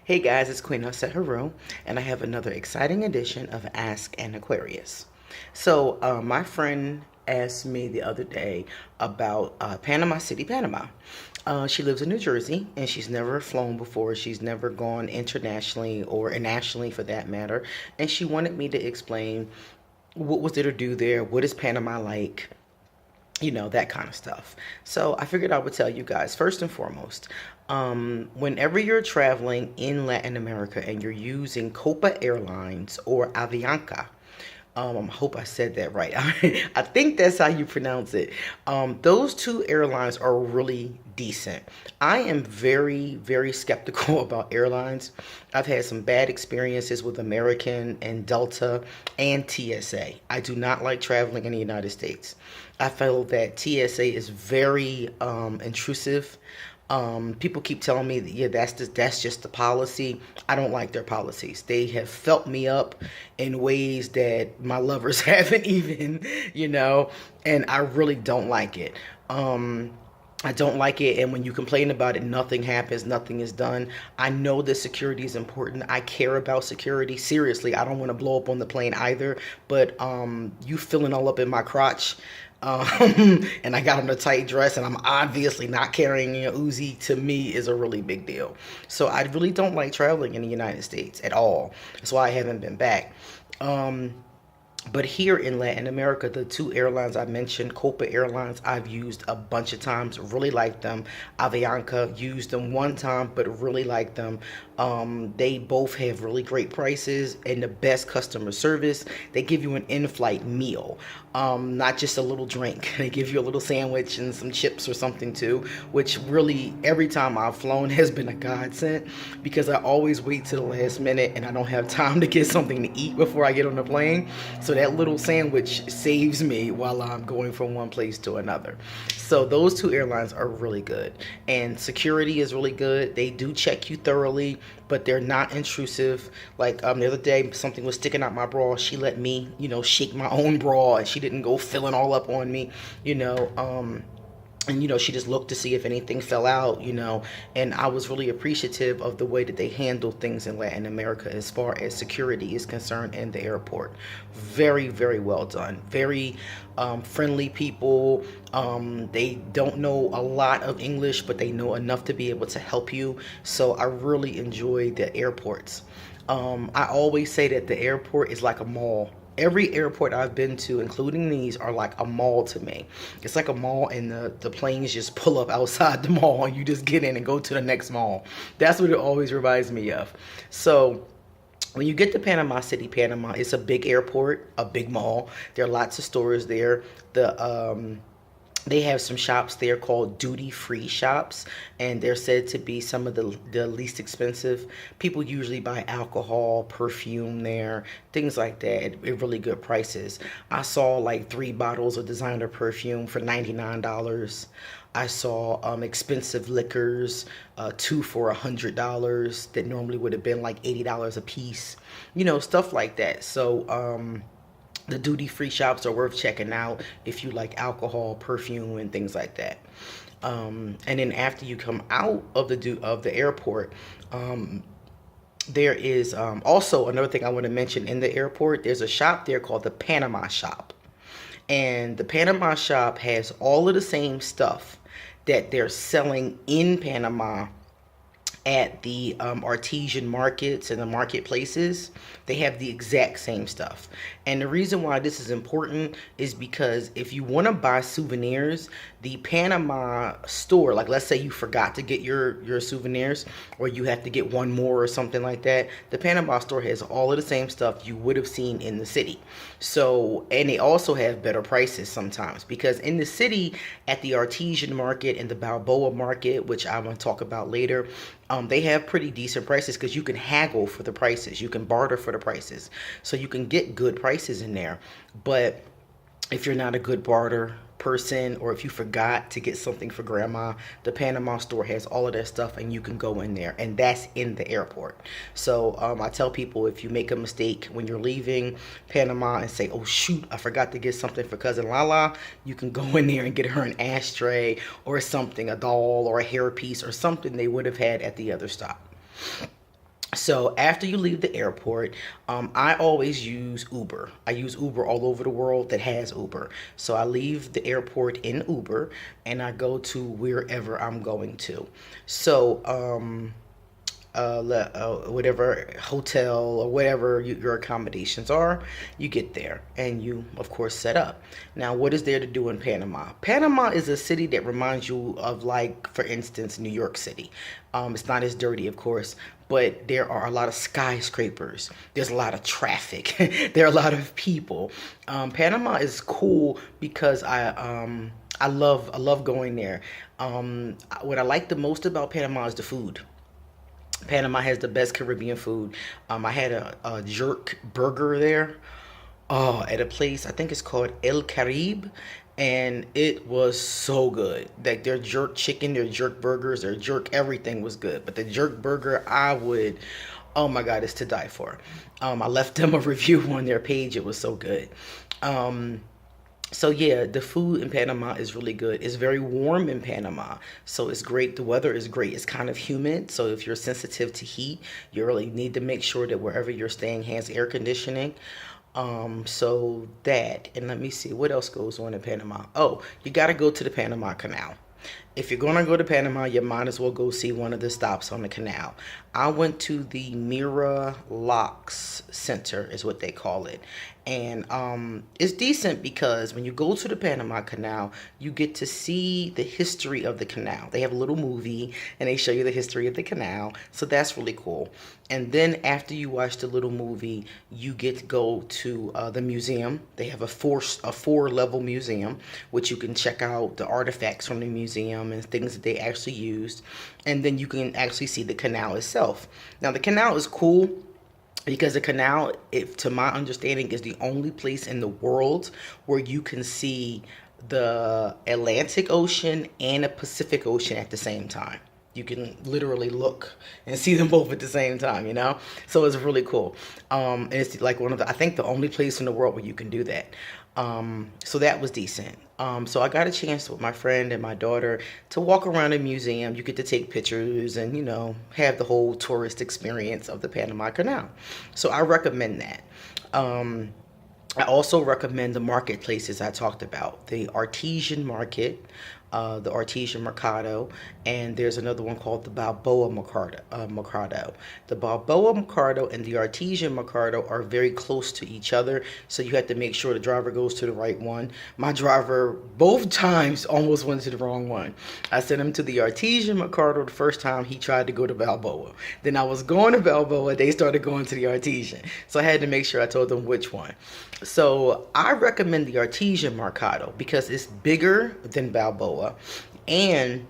Hey guys, it's Queen Haru, and I have another exciting edition of Ask an Aquarius. So, my friend asked me the other day about Panama City, Panama. She lives in New Jersey, and she's never flown before. She's never gone internationally or nationally for that matter. And she wanted me to explain what was there to do there, what is Panama like, that kind of stuff. So I figured I would tell you guys first and foremost, whenever you're traveling in Latin America and you're using Copa Airlines or Avianca, I hope I said that right. I think that's how you pronounce it. Those two airlines are really decent. I am very, very skeptical about airlines. I've had some bad experiences with American and Delta and TSA. I do not like traveling in the United States. I feel that TSA is very intrusive. People keep telling me that yeah, that's just the policy. I don't like their policies. They have felt me up in ways that my lovers haven't even, and I really don't like it. I don't like it, and when you complain about it, nothing happens, nothing is done. I know that security is important. I care about security. Seriously, I don't want to blow up on the plane either, but you filling all up in my crotch, and I got on a tight dress and I'm obviously not carrying a Uzi, to me is a really big deal. So I really don't like traveling in the United States at all. That's why I haven't been back. But here in Latin America, the two airlines I mentioned, Copa Airlines, I've used a bunch of times, really like them. Avianca, used them one time, but really like them. They both have really great prices and the best customer service. They give you an in-flight meal, not just a little drink. They give you a little sandwich and some chips or something too, which really every time I've flown has been a godsend because I always wait till the last minute and I don't have time to get something to eat before I get on the plane. So that little sandwich saves me while I'm going from one place to another. So those two airlines are really good, and security is really good. They do check you thoroughly, but they're not intrusive. Like the other day, something was sticking out my bra. She let me, shake my own bra, and she didn't go filling all up on me, and she just looked to see if anything fell out, and I was really appreciative of the way that they handle things in Latin America as far as security is concerned in the airport. Very, very well done. Very friendly people. They don't know a lot of English, but they know enough to be able to help you. So I really enjoy the airports. I always say that the airport is like a mall. Every airport I've been to, including these, are like a mall to me. It's like a mall, and the planes just pull up outside the mall and you just get in and go to the next mall. That's what it always reminds me of. So when you get to Panama City, Panama, it's a big airport, a big mall. There are lots of stores there. They have some shops there called duty-free shops, and they're said to be some of the least expensive. People usually buy alcohol, perfume there, things like that at really good prices. I saw like 3 bottles of designer perfume for $99. I saw expensive liquors, 2 for $100 that normally would have been like $80 a piece, stuff like that. So the duty-free shops are worth checking out if you like alcohol, perfume, and things like that. And then after you come out of the airport, there is also another thing I want to mention in the airport. There's a shop there called the Panama shop. And the Panama shop has all of the same stuff that they're selling in Panama at the artesian markets and the marketplaces. They have the exact same stuff. And the reason why this is important is because if you want to buy souvenirs, the Panama store, like let's say you forgot to get your souvenirs, or you have to get one more or something like that, the Panama store has all of the same stuff you would have seen in the city. So, and they also have better prices sometimes, because in the city, at the artesian market and the Balboa market, which I'm going to talk about later, they have pretty decent prices because you can haggle for the prices. You can barter for the prices. So you can get good prices in there. But if you're not a good barter person, or if you forgot to get something for grandma, the Panama store has all of that stuff and you can go in there, and that's in the airport. So I tell people, if you make a mistake when you're leaving Panama and say, oh shoot, I forgot to get something for cousin Lala, you can go in there and get her an ashtray or something, a doll or a hairpiece or something they would have had at the other stop. So after you leave the airport, I always use Uber. I use Uber all over the world that has Uber. So I leave the airport in Uber and I go to wherever I'm going to. So whatever hotel or whatever your accommodations are, you get there and you, of course, set up. Now, what is there to do in Panama? Panama is a city that reminds you of, like, for instance, New York City. It's not as dirty, of course, but there are a lot of skyscrapers. There's a lot of traffic. There are a lot of people. Panama is cool because I love going there. What I like the most about Panama is the food. Panama has the best Caribbean food. I had a jerk burger there, at a place, I think it's called El Caribe, and it was so good. Like their jerk chicken, their jerk burgers, their jerk everything was good. But the jerk burger, oh my God, it's to die for. I left them a review on their page. It was so good. Um, so yeah, the food in Panama is really good. It's very warm in Panama, so it's great. The weather is great. It's kind of humid, so if you're sensitive to heat, you really need to make sure that wherever you're staying has air conditioning. So that, and let me see what else goes on in Panama. Oh, you got to go to the Panama Canal. If you're gonna go to Panama, you might as well go see one of the stops on the canal. I went to the Mira Locks Center, is what they call it, and it's decent because when you go to the Panama Canal, you get to see the history of the canal. They have a little movie and they show you the history of the canal, so that's really cool. And then after you watch the little movie, you get to go to the museum. They have a four level museum, which you can check out the artifacts from the museum and things that they actually used. And then you can actually see the canal itself. Now the canal is cool because the canal, if to my understanding, is the only place in the world where you can see the Atlantic Ocean and the Pacific Ocean at the same time. You can literally look and see them both at the same time, you know? So it's really cool. And it's like I think the only place in the world where you can do that. So that was decent. So I got a chance with my friend and my daughter to walk around the museum. You get to take pictures and, have the whole tourist experience of the Panama Canal. So I recommend that. I also recommend the marketplaces I talked about, the Artesian Market, the Artesian Mercado, and there's another one called the Balboa Mercado. The Balboa Mercado and the Artesian Mercado are very close to each other, so you have to make sure the driver goes to the right one. My driver both times almost went to the wrong one. I sent him to the Artesian Mercado the first time. He tried to go to Balboa. Then I was going to Balboa. They started going to the Artesian. So I had to make sure I told them which one. So I recommend the Artesian Mercado because it's bigger than Balboa, and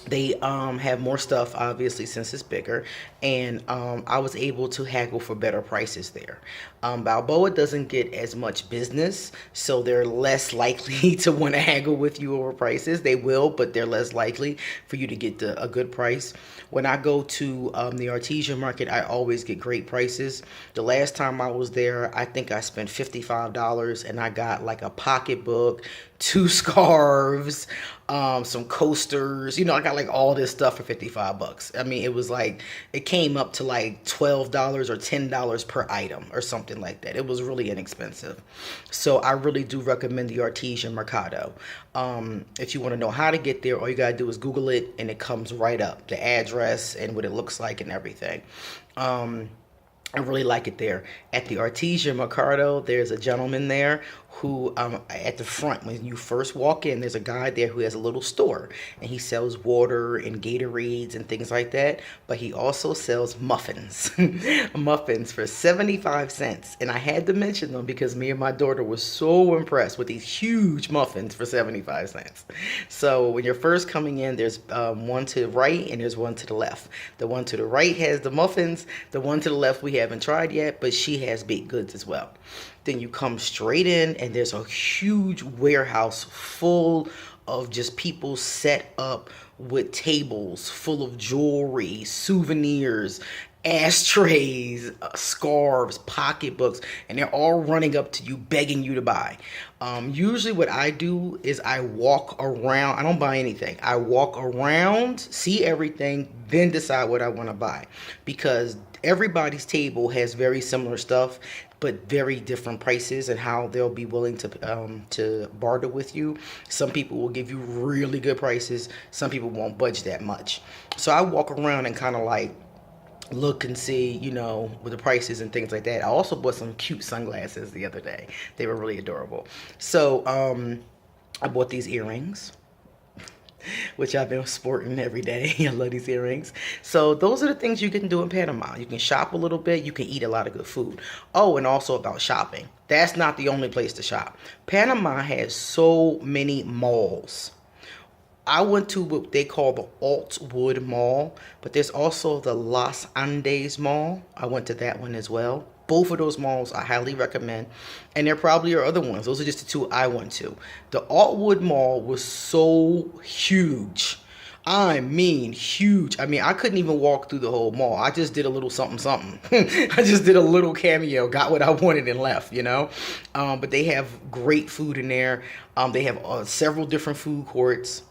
they have more stuff, obviously, since it's bigger, and I was able to haggle for better prices there. Balboa doesn't get as much business, so they're less likely to want to haggle with you over prices. They will, but they're less likely for you to get a good price. When I go to the Artesian Market, I always get great prices. The last time I was there, I think I spent $55 and I got like a pocketbook, two scarves, some coasters. I got like all this stuff for $55. I mean, it came up to like $12 or $10 per item or something like that. It was really inexpensive. So I really do recommend the Artesian Mercado. If you want to know how to get there, all you gotta do is Google it and it comes right up, the address and what it looks like and everything. I really like it there. At the Artesian Mercado, there's a gentleman there who, at the front, when you first walk in, there's a guy there who has a little store. And he sells water and Gatorades and things like that. But he also sells muffins. Muffins for 75 cents. And I had to mention them because me and my daughter were so impressed with these huge muffins for 75 cents. So when you're first coming in, there's one to the right and there's one to the left. The one to the right has the muffins. The one to the left we haven't tried yet, but she has baked goods as well. Then you come straight in and there's a huge warehouse full of just people set up with tables full of jewelry, souvenirs, ashtrays, scarves, pocketbooks, and they're all running up to you begging you to buy. Usually what I do is I walk around. I don't buy anything. I walk around, see everything, then decide what I want to buy, because everybody's table has very similar stuff but very different prices and how they'll be willing to barter with you. Some people will give you really good prices. Some people won't budge that much. So I walk around and kind of like look and see, with the prices and things like that. I also bought some cute sunglasses the other day. They were really adorable. So I bought these earrings, which I've been sporting every day. I love these earrings. So those are the things you can do in Panama. You can shop a little bit. You can eat a lot of good food. Oh, and also about shopping. That's not the only place to shop. Panama has so many malls. I went to what they call the Altwood Mall, but there's also the Los Andes Mall. I went to that one as well. Both of those malls I highly recommend. And there probably are other ones. Those are just the two I went to. The Altwood Mall was so huge. I mean, huge. I mean, I couldn't even walk through the whole mall. I just did a little something, something. I just did a little cameo, got what I wanted and left, But they have great food in there. They have several different food courts.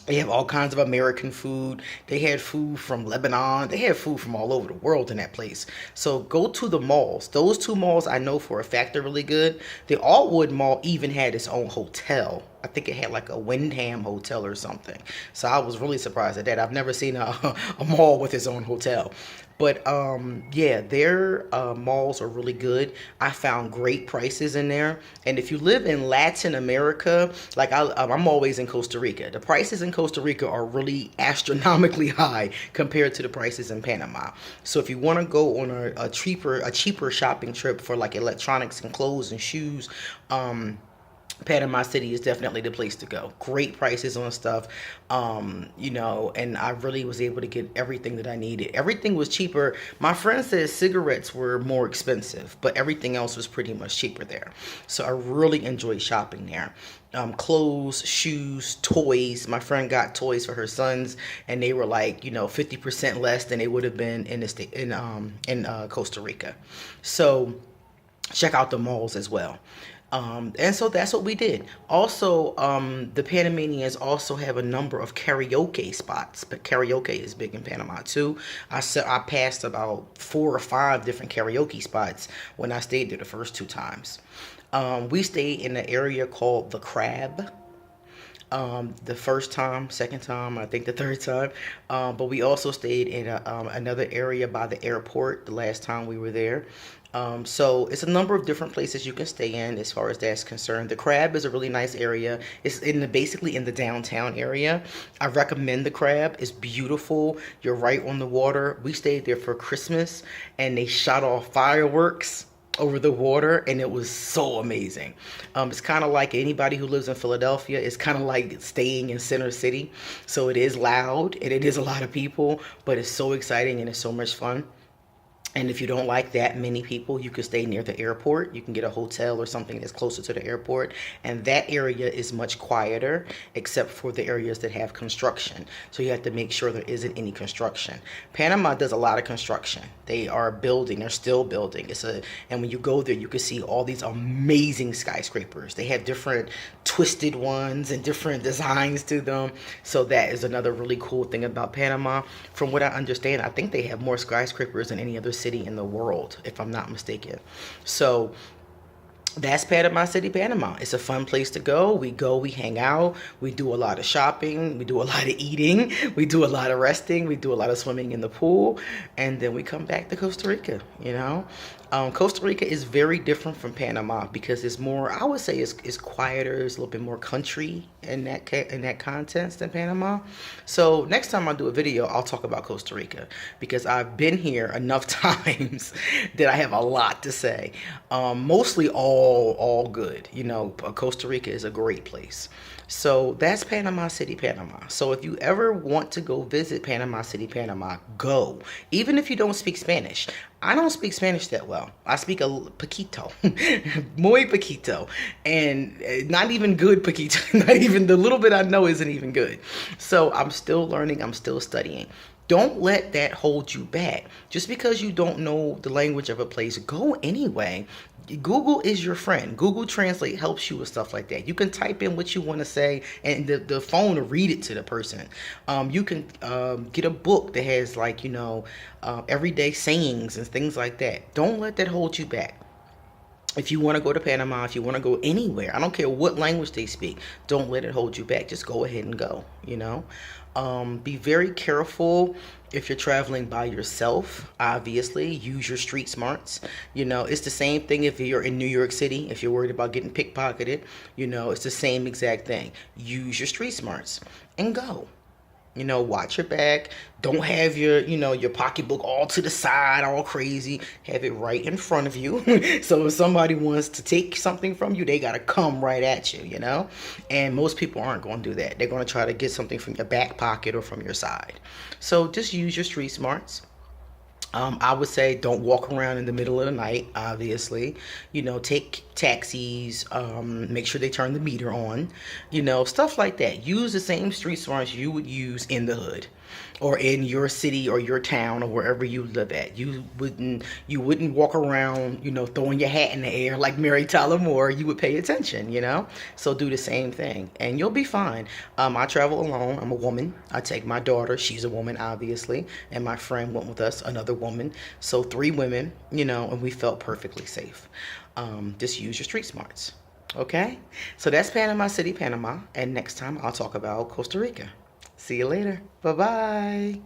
They have all kinds of American food. They had food from Lebanon. They had food from all over the world in that place. So go to the malls. Those two malls I know for a fact are really good. The Altwood Mall even had its own hotel. I think it had like a Wyndham hotel or something. So I was really surprised at that. I've never seen a mall with its own hotel. But yeah, their malls are really good. I found great prices in there. And if you live in Latin America, like I'm always in Costa Rica. The prices in Costa Rica are really astronomically high compared to the prices in Panama. So if you want to go on a cheaper shopping trip for like electronics and clothes and shoes, Panama City is definitely the place to go. Great prices on stuff, and I really was able to get everything that I needed. Everything was cheaper. My friend said cigarettes were more expensive, but everything else was pretty much cheaper there. So I really enjoyed shopping there. Clothes, shoes, toys. My friend got toys for her sons, and they were like, 50% less than they would have been in the state in Costa Rica. So check out the malls as well. And so that's what we did. Also, the Panamanians also have a number of karaoke spots, but karaoke is big in Panama too. I passed about 4 or 5 different karaoke spots when I stayed there the first 2 times. We stayed in an area called the Crab. The first time, second time, I think the third time. But we also stayed in another area by the airport the last time we were there. So it's a number of different places you can stay in as far as that's concerned. The Crab is a really nice area. It's basically in the downtown area. I recommend the Crab. It's beautiful. You're right on the water. We stayed there for Christmas and they shot off fireworks over the water, and it was so amazing. It's kind of like anybody who lives in Philadelphia. It's kind of like staying in Center City. So it is loud and it is a lot of people, but it's so exciting and it's so much fun. And if you don't like that many people, you can stay near the airport. You can get a hotel or something that's closer to the airport. And that area is much quieter, except for the areas that have construction. So you have to make sure there isn't any construction. Panama does a lot of construction. They are building, they're still building. And when you go there, you can see all these amazing skyscrapers. They have different twisted ones and different designs to them. So that is another really cool thing about Panama. From what I understand, I think they have more skyscrapers than any other city in the world, if I'm not mistaken. So that's Panama City, Panama. It's a fun place to go. We hang out, we do a lot of shopping, we do a lot of eating, we do a lot of resting, we do a lot of swimming in the pool, and then we come back to Costa Rica, Costa Rica is very different from Panama because it's more, I would say it's quieter, it's a little bit more country in that context than Panama. So next time I do a video, I'll talk about Costa Rica because I've been here enough times that I have a lot to say. Mostly all good. Costa Rica is a great place. So that's Panama City, Panama. So if you ever want to go visit Panama City, Panama, go. Even if you don't speak Spanish. I don't speak Spanish that well. I speak a poquito, muy poquito, and not even good poquito. Not even the little bit I know isn't even good. So I'm still learning. I'm still studying. Don't let that hold you back. Just because you don't know the language of a place, go anyway. Google is your friend. Google Translate helps you with stuff like that. You can type in what you want to say, and the phone will read it to the person. You can get a book that has, like, everyday sayings and things like that. Don't let that hold you back. If you want to go to Panama, if you want to go anywhere, I don't care what language they speak, don't let it hold you back. Just go ahead and go. Be very careful if you're traveling by yourself. Obviously, use your street smarts. It's the same thing if you're in New York City. If you're worried about getting pickpocketed, it's the same exact thing. Use your street smarts and go. Watch your back. Don't have your pocketbook all to the side, all crazy. Have it right in front of you. So if somebody wants to take something from you, they got to come right at you. And most people aren't going to do that. They're going to try to get something from your back pocket or from your side. So just use your street smarts. I would say don't walk around in the middle of the night, obviously. Take taxis, make sure they turn the meter on, stuff like that. Use the same street smarts you would use in the hood or in your city or your town or wherever you live at. You wouldn't walk around, throwing your hat in the air like Mary Tyler Moore. You would pay attention, So do the same thing and you'll be fine. I travel alone. I'm a woman. I take my daughter. She's a woman, obviously. And my friend went with us, another woman. So 3 women, and we felt perfectly safe. Just use your street smarts. Okay? So that's Panama City, Panama. And next time I'll talk about Costa Rica. See you later. Bye-bye.